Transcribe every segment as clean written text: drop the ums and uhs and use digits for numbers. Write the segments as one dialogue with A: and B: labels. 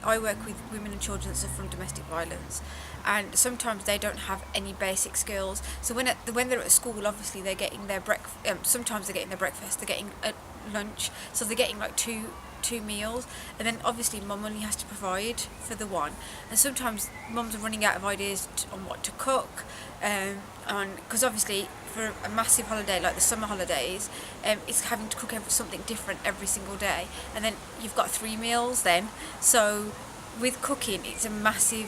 A: I work with women and children that suffer from domestic violence, and sometimes they don't have any basic skills. So when they're at school, obviously they're getting their sometimes they're getting their breakfast, they're getting a lunch, so they're getting like two meals, and then obviously mum only has to provide for the one, and sometimes mums are running out of ideas on what to cook, because obviously for a massive holiday like the summer holidays, it's having to cook something different every single day, and then you've got 3 meals then. So with cooking, it's a massive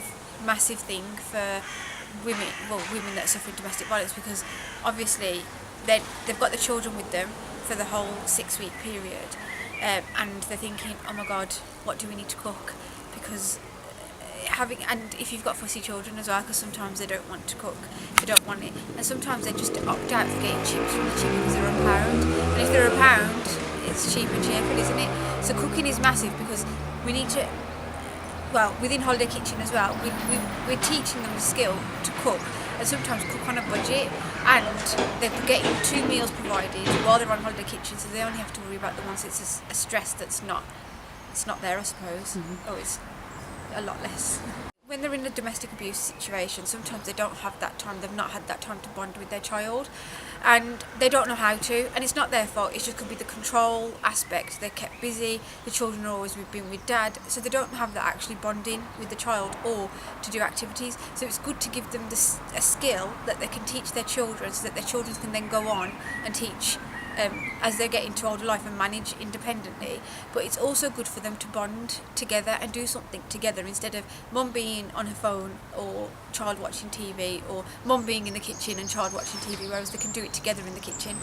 A: thing for women that suffer domestic violence, because obviously they've got the children with them for the whole 6-week period, and they're thinking, oh my god, what do we need to cook? Because and if you've got fussy children as well, because sometimes they don't want to cook, they don't want it, and sometimes they just opt out for getting chips from the chicken because they're £1, and if they're £1, it's cheap and cheerful, isn't it? So cooking is massive, because we need to, well, within Holiday Kitchen as well, we're teaching them the skill to cook, and sometimes cook on a budget, and they're getting 2 meals provided while they're on Holiday Kitchen, so they only have to worry about the ones it's a stress that's not there, I suppose.
B: Mm-hmm.
A: Or it's a lot less. When they're in a domestic abuse situation, sometimes they don't have that time, they've not had that time to bond with their child, and they don't know how to, and it's not their fault, it just could be the control aspect. They're kept busy, the children are always been with dad, so they don't have that actually bonding with the child or to do activities. So it's good to give them a skill that they can teach their children, so that their children can then go on and teach as they get into older life and manage independently. But it's also good for them to bond together and do something together, instead of mum being on her phone or child watching TV, or mum being in the kitchen and child watching TV, whereas they can do it together in the kitchen.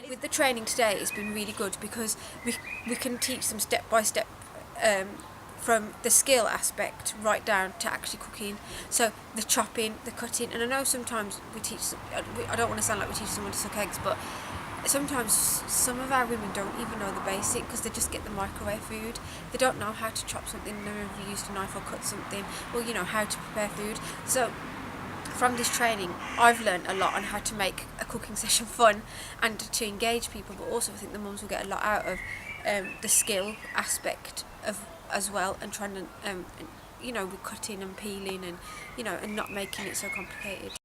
A: With the training today, it's been really good, because we can teach them step by step, from the skill aspect right down to actually cooking. So the chopping, the cutting, and I know sometimes I don't want to sound like we teach someone to suck eggs, but sometimes some of our women don't even know the basic, because they just get the microwave food. They don't know how to chop something, they've never used a knife or cut something, or how to prepare food. So from this training, I've learned a lot on how to make a cooking session fun and to engage people, but also I think the mums will get a lot out of the skill aspect of as well, and trying to with cutting and peeling, and and not making it so complicated.